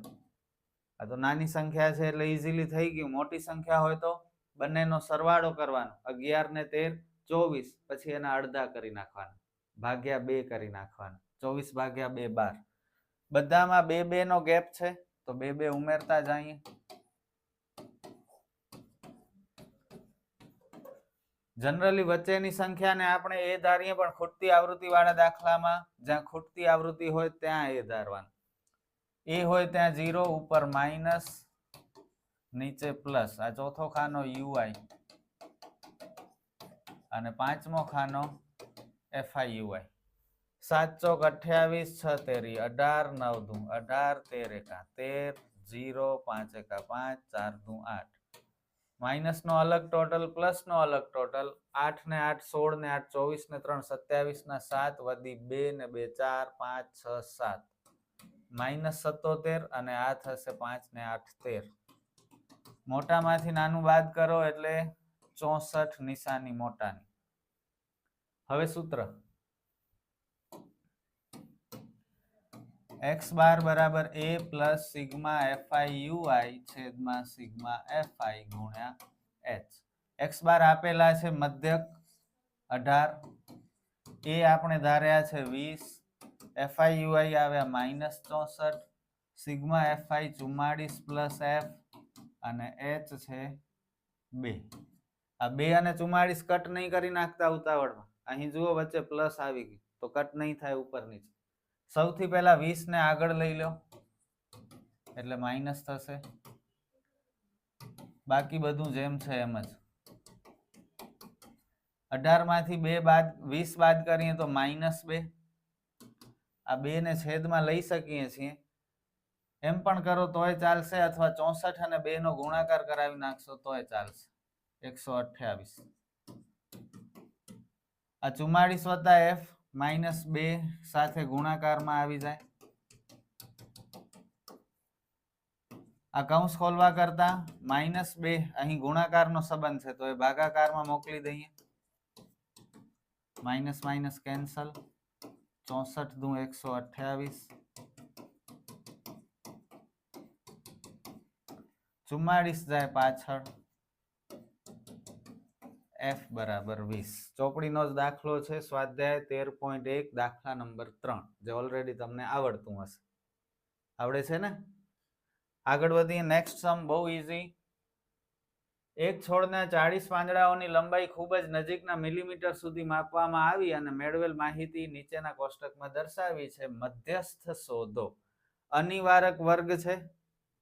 આ તો નાની સંખ્યા છે એટલે ઈઝીલી થઈ ગયું. મોટી સંખ્યા હોય તો બંનેનો સરવાળો કરવાનો. 11 ને 13 24, પછી એના અડધા કરી નાખવાના, ભાગ્યા 2 કરી નાખવાના. 24 ભાગ્યા 2 12. બધામાં 2 2 નો ગેપ છે તો 2 2 ઉમેરતા જઈએ. જનરલી વચ્ચેની સંખ્યાને આપણે એ ધારીએ, પણ ખૂટતી આવૃત્તિ વાળા દાખલામાં જ્યાં ખૂટતી આવૃત્તિ હોય ત્યાં એ ધારવાનું. એ હોય ત્યાં 0, ઉપર માઇનસ, નીચે પ્લસ. આ ચોથો ખાનો UI અને પાંચમો ખાનો FIUI. 7 ચોક 28, 6 તેરી 18, 9 દુ 18, 13 એકા 13, 0, 5 એકા 5, 4 દુ 8. માઇનસ નો અલગ ટોટલ, પ્લસ નો અલગ ટોટલ. 8 ને 8 16 ને 8 24 ને 3 27 ના 7 વધી 2 ને 2 4 5 6 7 -77 અને આ થશે 5 ને 8 13. મોટામાંથી નાનું બાદ કરો એટલે 64 નિશાની મોટાની. હવે સૂત્ર x બાર બરાબર a પ્લસ સિગ્મા FIUI છેદમાં સિગ્મા FI ગુણ્યા h. x બાર આપેલા છે મધ્યક 18, a આપણે ધાર્યા છે 20, FIUI આવ્યા -64, સિગ્મા FI 44 પ્લસ f અને h છે 2. આ 2 અને 44 કટ નહીં કરી નાખતા ઉતાવળમાં. અહીં જુઓ વચ્ચે પ્લસ આવી ગયું તો કટ નહીં થાય ઉપર નીચે. સૌથી પહેલા 20 ને આગળ લઈ લો એટલે માઇનસ થશે, બાકી બધું જેમ છે એમ જ. 18 માંથી 2 બાદ 20 બાદ કરીએ તો -2. આ 2 ને છેદમાં લઈ શકીએ છીએ, એમ પણ કરો તોય ચાલશે, અથવા 64 અને 2 નો ગુણાકાર કરાવી નાખશો તોય ચાલશે. 128. આ 44 વત્તા f -2 સાથે ગુણાકારમાં આવી જાય. આ કૌંસ ખોલવા કરતા -2 અહીં ગુણાકારનો સંબંધ છે તો એ ભાગાકારમાં મોકલી દઈએ. Minus minus cancel. 64 દુ 128. 44 જાય પાછળ. f બરાબર 20. ચોપડીનો જ દાખલો છે, સ્વાધ્યાય 13.1 દાખલા નંબર 3, જે ઓલરેડી તમને આવડતું હશે. આવડે છે ને? આગળ વધીએ. નેક્સ્ટ સમ બહુ ઈઝી. એક છોડના 40 પાંદડાઓની લંબાઈ ખૂબ જ નજીકના મિલીમીટર સુધી માપવામાં આવી અને મેળવેલ માહિતી નીચેના કોષ્ટકમાં દર્શાવી છે. મધ્યસ્થ શોધો. અનિવારક વર્ગ છે.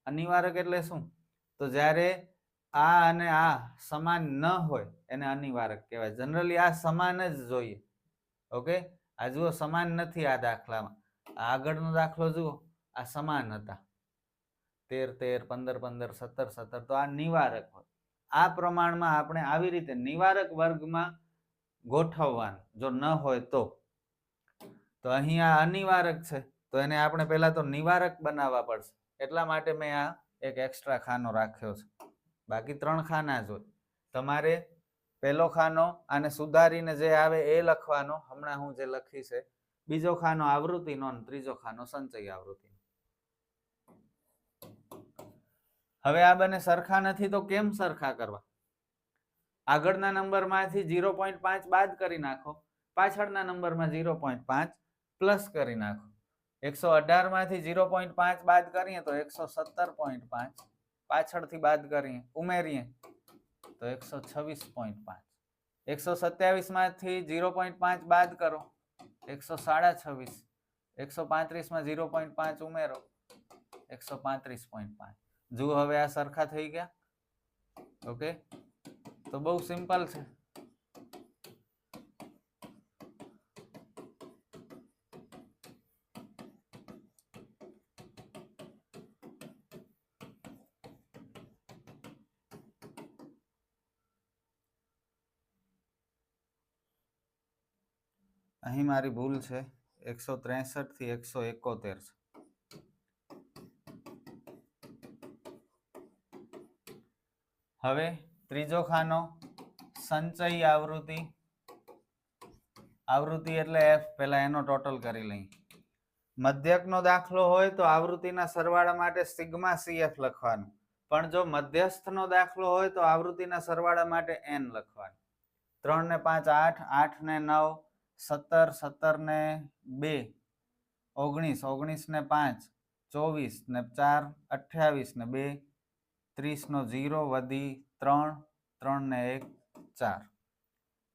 અનિવારક એટલે શું? તો જ્યારે આ અને આ સમાન ન હોય એને અનિવારક કહેવાય. જનરલી આ સમાન જ જોઈએ. ઓકે, આ જુઓ સમાન નથી આ દાખલામાં. આગળનો દાખલો જુઓ, આ સમાન હતા, 13 13, 15 15, 17 17, તો આ નિવારક હોય. આ પ્રમાણમાં આપણે આવી રીતે નિવારક વર્ગમાં ગોઠવવાનું, જો ન હોય તો અહીંયા અનિવારક છે તો એને આપણે પહેલા તો નિવારક બનાવવા પડશે. એટલા માટે મેં આ એક એક્સ્ટ્રા ખાનો રાખ્યો છે. બાકી 3 ખાના જ હોય. તમારે પહેલો ખાનો આને સુધારીને જે આવે એ લખવાનો, હમણાં હું જે લખી છે. બીજો ખાનો આવૃત્તિનો અને ત્રીજો ખાનો સંચય આવૃત્તિનો. હવે આ બંને સરખા નથી તો કેમ સરખા કરવા? આગળના નંબરમાંથી 0.5 બાદ કરી નાખો, પાછળના નંબરમાં 0.5 પ્લસ કરી નાખો. 118 માંથી 0.5 બાદ કરીએ તો 117.5, પાછળથી બાદ કરીએ ઉમેરીએ તો 126.5. 127 માંથી 0.5 બાદ કરો 126. 135 માં 0.5 ઉમેરો 135.5. જુઓ હવે આ સરખા થઈ ગયા. ઓકે, તો બહુ સિમ્પલ છે. અહીં મારી ભૂલ છે, 163 થી 171 છે. હવે ત્રીજો ખાનો સંચય આવૃત્તિ. આવૃત્તિ એટલે f, પહેલા એનો ટોટલ કરી લઈએ. મધ્યકનો દાખલો હોય તો આવૃત્તિના સરવાળા માટે સિગ્મા cf લખવાનું, પણ જો મધ્યસ્થનો દાખલો હોય તો આવૃત્તિના સરવાળા માટે n લખવાનું. 3 ને 5 8, 8 ને 9 17, 17 ને 2 19, 19 ને 5 24 ને 4 28 ને 2 30 નો 0 વધી 3, 3 ને 1 4.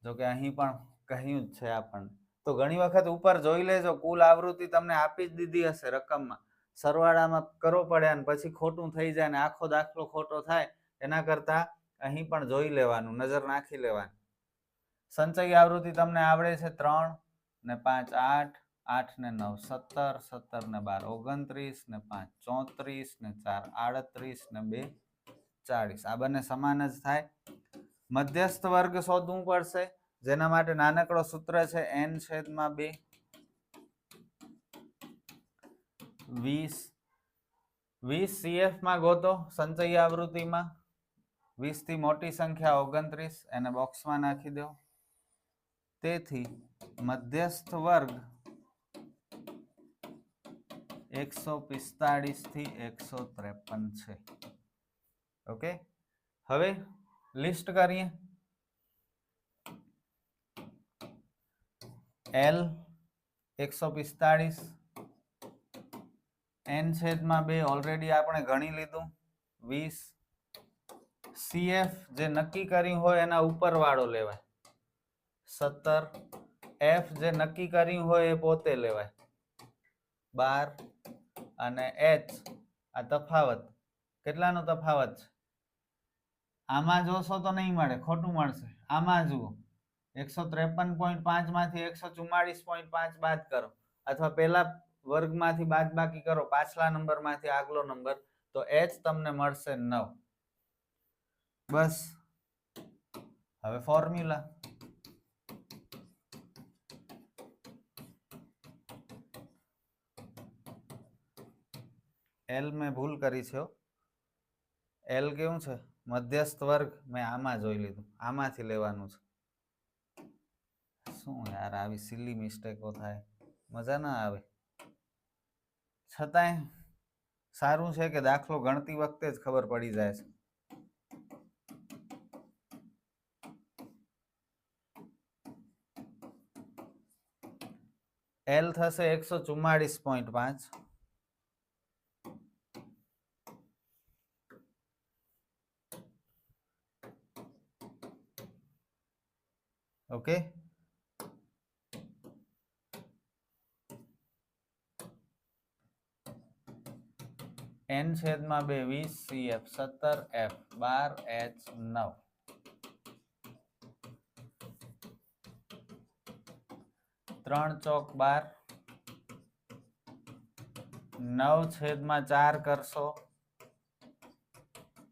જો કે અહીં પણ કહ્યું જ છે આપણને. તો ઘણી વખત ઉપર જોઈ લેજો, કુલ આવૃત્તિ તમને આપી જ દીધી હશે રકમમાં, સરવાળામાં કરવો પડે અને પછી ખોટું થઈ જાય ને આખો દાખલો ખોટો થાય. એના કરતા અહીં પણ જોઈ લેવાનું, નજર નાખી લેવાની. સંચય આવૃત્તિ તમને આવડે છે. 3 ને 5 8, 8 ને 9 17, 17 ને 12 29 ને 5 34 ને 4 38 ને 2 40. આ બંને સમાન જ થાય. મધ્યસ્થ વર્ગ શોધવું પડશે, જેના માટે નાનકડો સૂત્ર છે n/2. 20 cf માં ગોતો સંચય આવૃત્તિમાં. 20 થી મોટી સંખ્યા 29, એને બોક્સમાં નાખી દો. તેથી મધ્યસ્થ વર્ગ 145 થી 153 છે. ઓકે, હવે લિસ્ટ કરીએ. L 145, n/2 ઓલરેડી આપણે ગણી લીધું. 20 cf જે નક્કી કર્યું હોય એના ઉપર વાળો લેવાય. 17 એફ જે નક્કી કર્યું હોય એ પોતે લેવાય 12 અને એચ આ તફાવત કેટલાનો તફાવત છે આમાં જોશો તો નહીં મળે ખોટું મળશે આમાં જુઓ 153.5 માંથી 144.5 બાદ કરો અથવા પહેલા વર્ગમાંથી બાદબાકી કરો પાછલા નંબરમાંથી આગલો નંબર તો એચ તમને મળશે 9 બસ હવે ફોર્મ્યુલા એલ મેં ભૂલ કરી છે એલ કેવું છે મધ્યસ્થ વર્ગ મેં આમાં જોઈ લીધું આમાંથી લેવાનું છે શું યાર આવી સિલી મિસ્ટેકો થાય મજા ના આવે છતાંય સારું છે કે દાખલો ગણતી વખતે જ ખબર પડી જાય છે એલ થશે 144.5 ઓકે n છેદમાં 2 20 CF 17 F 12 H 9 3 ચોક 12 9 છેદમાં 4 કરશો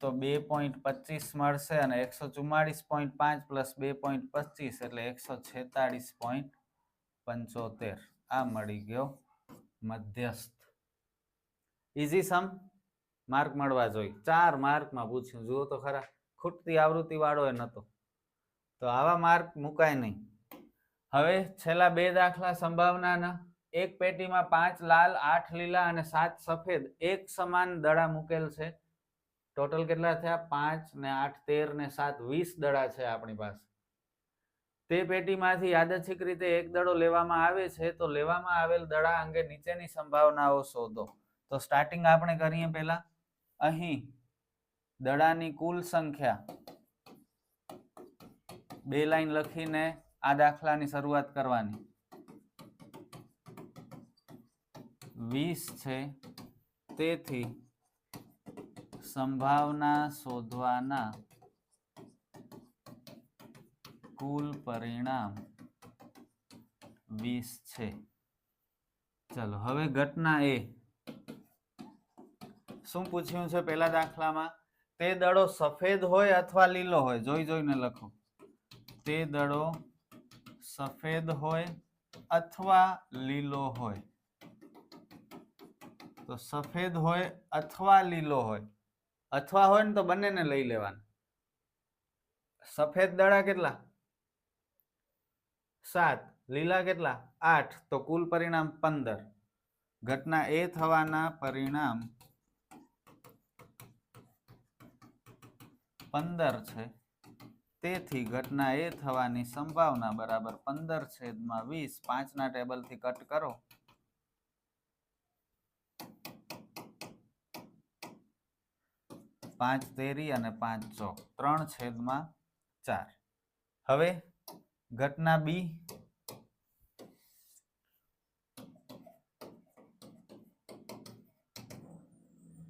તો 2.25 મળશે અને 144.5 પ્લસ 2.25 એટલે 146.75 આ મળી ગયો મધ્યસ્થ ઈઝી સમ માર્ક મળવા જોઈએ 4 માર્કમાં પૂછ્યું જુઓ તો ખરા ખૂટતી આવૃત્તિ વાળો એ નતો તો આવા માર્ક મુકાય નહીં હવે છેલ્લા બે દાખલા સંભાવનાના એક પેટીમાં 5 લાલ 8 લીલા અને 7 સફેદ એક સમાન દડા મૂકેલ છે ટોટલ કેટલા થયા 5 ને 8 13 ને 7 20 દડા છે આપણી પાસે તે પેટીમાંથી યાદચ્છિક રીતે એક દડો લેવામાં આવે છે તો લેવામાં આવેલ દડા અંગે નીચેની સંભાવનાઓ શોધો તો સ્ટાર્ટિંગ આપણે કરીએ પહેલા અહીં દડાની કુલ સંખ્યા બે લાઈન લખીને આ દાખલાની શરૂઆત કરવાની 20 છે તેથી સંભાવના શોધવાના કુલ પરિણામ 20 છે ચલો હવે ઘટના એ શું પૂછ્યું છે પહેલા દાખલામાં તે દડો સફેદ હોય અથવા લીલો હોય જોઈ જોઈને લખો તે દડો સફેદ હોય અથવા લીલો હોય તો સફેદ હોય અથવા લીલો હોય અથવા હોય ને તો બંનેને લઈ લેવાના સફેદ દડા કેટલા 7 લીલા કેટલા 8 તો કુલ પરિણામ 15 ઘટના એ થવાના પરિણામ 15 છે તેથી ઘટના એ થવાની સંભાવના બરાબર 15/20 5 ના ટેબલથી કટ કરો 5 તેરી અને 5 ચોક 3/4 હવે ઘટના બી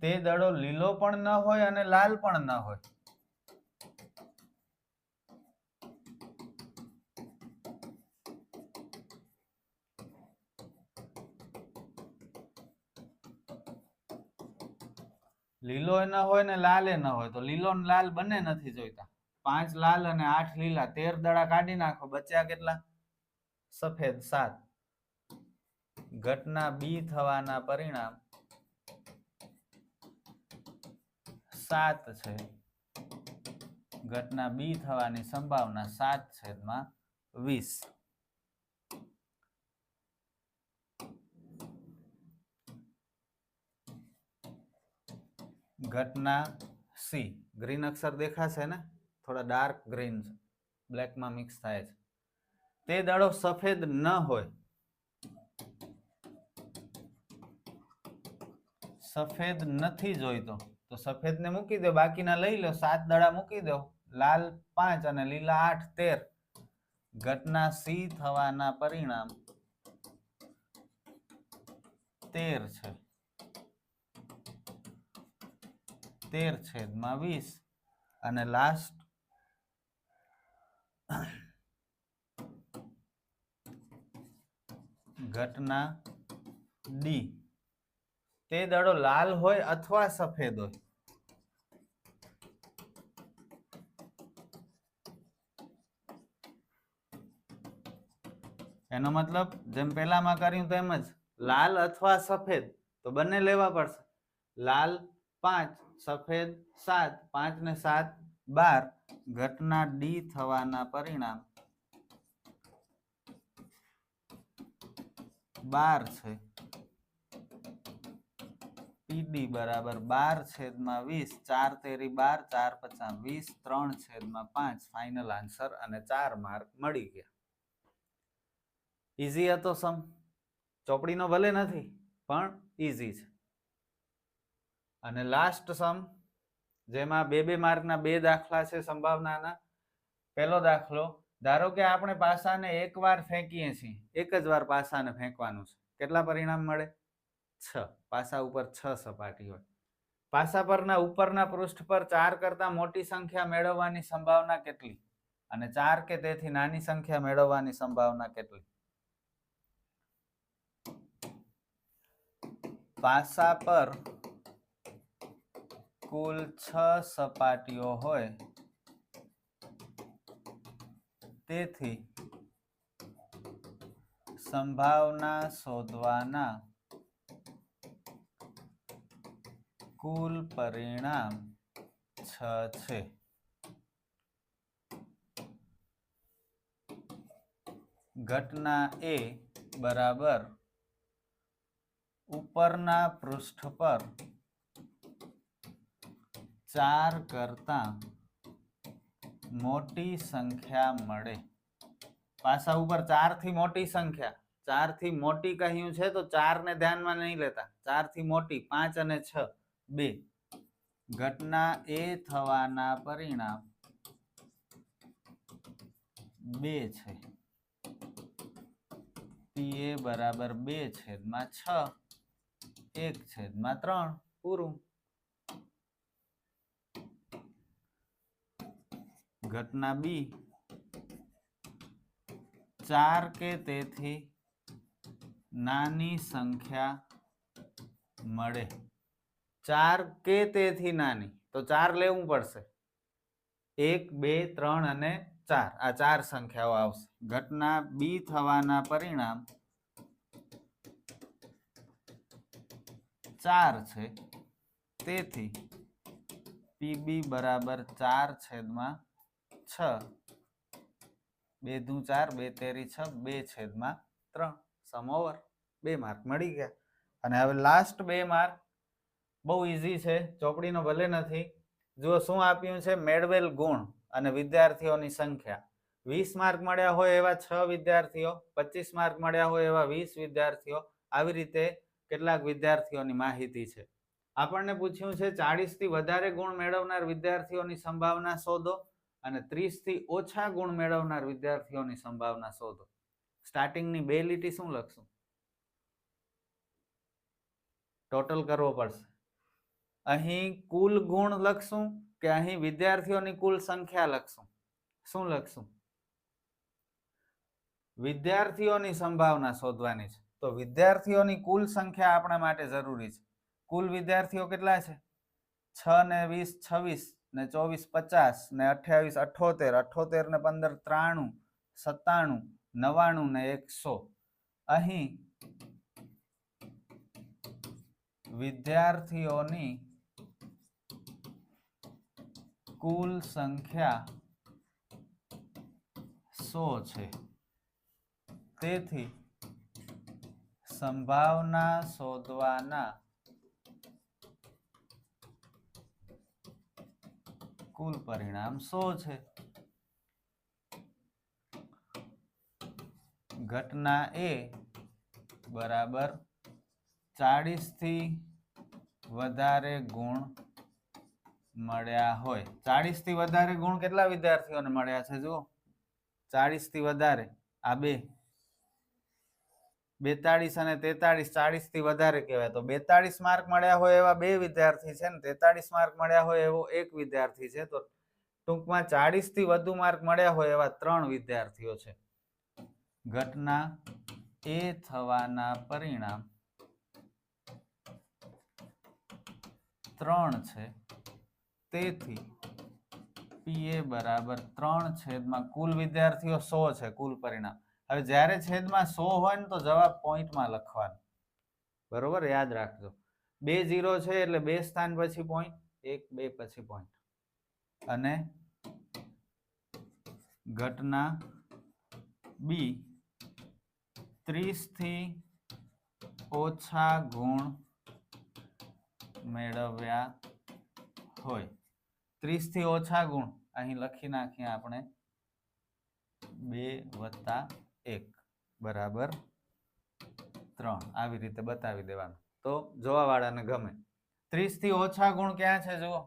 તે દડો લીલો પણ ન હોય અને લાલ પણ ન હોય લીલો ન હોય ને લાલ ન હોય તો લીલો ને લાલ બંને નથી જોઈતા 5 લાલ અને 8 લીલા 13 દડા કાઢી નાખો બચ્યા કેટલા સફેદ 7 ઘટના બી થવાના પરિણામ 7 છે ઘટના બી થવાની સંભાવના 7/20 ઘટના સી ગ્રીન અક્ષર દેખાશે ને થોડા ડાર્ક ગ્રીન છે બ્લેકમાં મિક્સ થાય છે તે દડો સફેદ ન હોય સફેદ નથી જોઈતો તો સફેદ ને મૂકી દો બાકીના લઈ લો 7 દડા મૂકી દો લાલ 5 અને લીલા 8 13 ઘટના સી થવાના પરિણામ 13 છે. 13/20 અને લાસ્ટ ઘટના ડી, તે દડો લાલ હોય અથવા સફેદ હોય. એનો મતલબ જેમ પહેલામાં કર્યું તેમ જ લાલ અથવા સફેદ તો બંને લેવા પડશે. લાલ 5, સફેદ 7, 5 ને 7 12. ઘટના ડી થવાના પરિણામ 12 છે. પીડી બરાબર 12/20. 4 તેરી 12, 4 પચા 20, 3/5 ફાઇનલ આન્સર અને 4 માર્ક મળી ગયા. ઈઝી હતો સમ, ચોપડીનો ભલે નથી પણ ઈઝી છે. અને લાસ્ટ સમ જેમાં 2 માર્કના 2 દાખલા છે સંભાવનાના. પહેલો દાખલો, ધારો કે આપણે પાસાને એકવાર ફેંકીએ છીએ, એક જ વાર પાસાને ફેંકવાનું છે. કેટલા પરિણામ મળે? 6. પાસા ઉપર 6 સપાટી હોય. પાસા પરના ઉપરના પૃષ્ઠ પર 4 કરતા મોટી સંખ્યા મેળવવાની સંભાવના કેટલી? અને 4 કે તેથી નાની સંખ્યા મેળવવાની સંભાવના કેટલી? પાસા પર કુલ 6 સપાટીઓ હોય, તેથી સંભાવના શોધવાના કુલ પરિણામ 6 છે. ઘટના એ બરાબર ઉપરના પૃષ્ઠ પર 4 કરતા મોટી સંખ્યા મળે. પાસા ઉપર 4 થી મોટી સંખ્યા, 4 થી મોટી કહ્યું છે તો 4 ને ધ્યાનમાં નહીં લેતા. 4 થી મોટી 5 અને 6 2. ઘટના એ થવાના પરિણામ 2 છે. પીએ બરાબર 2/6, 1/3. પૂરું. ઘટના બી, 4 કે તેથી નાની સંખ્યા મળે. 4 કે તેથી નાની તો 4 લેવું પડશે. 1, 2, 3 અને 4 આ 4 સંખ્યાઓ આવશે. ઘટના બી થવાના પરિણામ 4 છે. તેથી પીબી બરાબર 4/6. 2 દુ 4, 2 તેરી 6, 2/3. સમ ઓવર. 2 માર્ક મળી ગયા. અને હવે લાસ્ટ 2 માર્ક બહુ ઈઝી છે, ચોપડીનો ભલે નથી. જુઓ શું આપ્યું છે, મેળવેલ ગુણ અને વિદ્યાર્થીઓની સંખ્યા. 20 માર્ક મળ્યા હોય એવા 6 વિદ્યાર્થીઓ, 25 માર્ક મળ્યા હોય એવા 20 વિદ્યાર્થીઓ. આવી રીતે કેટલાક વિદ્યાર્થીઓની માહિતી છે. આપણને પૂછ્યું છે 40 થી વધારે ગુણ મેળવનાર વિદ્યાર્થીઓની સંભાવના શોધો અને 30 થી ઓછા ગુણ મેળવનાર વિદ્યાર્થીઓની સંભાવના શોધો. સ્ટાર્ટિંગની 2 લીટી શું લખશું? ટોટલ કરવો પડશે. અહીં કુલ ગુણ લખશું કે અહીં વિદ્યાર્થીઓની કુલ સંખ્યા લખશું? શું લખશું? વિદ્યાર્થીઓની સંભાવના શોધવાની છે તો વિદ્યાર્થીઓની કુલ સંખ્યા આપણા માટે જરૂરી છે. કુલ વિદ્યાર્થીઓ કેટલા છે? 6 ને 20 26 ને 24 50 ને 28 78, 78 ને 15 93, 97, 99 ને 100. અહીં વિદ્યાર્થીઓની કુલ સંખ્યા 100 છે. તેથી સંભાવના શોધવાના કુલ પરિણામ 100 છે. ઘટના એ બરાબર 40 થી વધારે ગુણ મળ્યા હોય. 40 થી વધારે ગુણ કેટલા વિદ્યાર્થીઓને મળ્યા છે? જુઓ 40 થી વધારે આ બે 42 અને 43 40 થી વધારે કહેવાય. તો 42 માર્ક મળ્યા હોય એવા બે વિદ્યાર્થી છે ને 43 માર્ક મળ્યા હોય એવો એક વિદ્યાર્થી છે. તો ટૂંકમાં 40 થી વધુ માર્ક મળ્યા હોય એવા 3 વિદ્યાર્થીઓ છે. ઘટના એ થવાના પરિણામ 3 છે. તેથી PA બરાબર 3 કુલ વિદ્યાર્થીઓ 100 છે. કુલ પરિણામ. હવે જ્યારે છેદમાં 100 હોય ને તો જવાબ પોઈન્ટમાં લખવાનો. બરોબર, યાદ રાખજો. 2 0 છે એટલે 2 સ્થાન પછી પોઈન્ટ, 1 2 પછી પોઈન્ટ. અને ઘટના બી 30 થી ઓછા ગુણ મેળવ્યા હોય. 30 થી ઓછા ગુણ અહીં લખી નાખીએ આપણે 2 + 1 બરાબર 3. આવી રીતે બતાવી દેવાનું તો જોવા વાળાને ગમે. 30 થી ઓછા ગુણ ક્યાં છે જુઓ,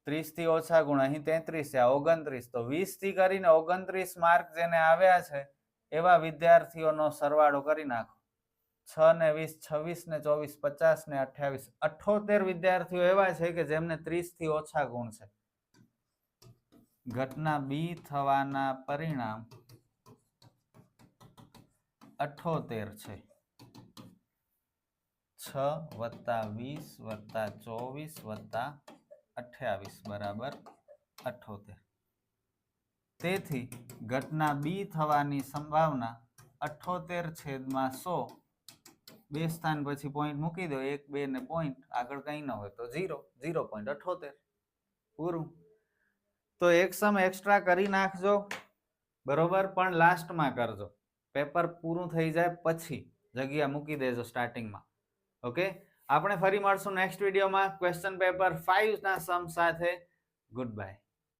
30 થી ઓછા ગુણ અહીં 33 છે, 29. તો 20 થી કરીને 29 માર્ક જેને આવ્યા છે એવા વિદ્યાર્થીઓનો સરવાળો કરી નાખો. 6 ને 20 26 ને 24 50 ને 28 78 વિદ્યાર્થીઓ એવા છે કે જેમને 30 થી ઓછા ગુણ છે. ઘટના બી થવાના પરિણામ 78 છે. 6 + 20 + 24 + 28 બરાબર 78. તેથી ઘટના બી થવાની સંભાવના 78/100. 2 સ્થાન પછી પોઈન્ટ મૂકી દો, 1 2 ને પોઈન્ટ, આગળ કંઈ ન હોય તો 0.78 પૂરું. તો એક સમ એક્સ્ટ્રા કરી નાખજો બરોબર, પણ લાસ્ટમાં કરજો. પેપર પૂરું થઈ જાય પછી જગ્યા મૂકી દેજો સ્ટાર્ટિંગમાં. ઓકે, આપણે ફરી મળશું નેક્સ્ટ વિડીયોમાં ક્વેશ્ચન પેપર 5 ના સમ સાથે. Good bye.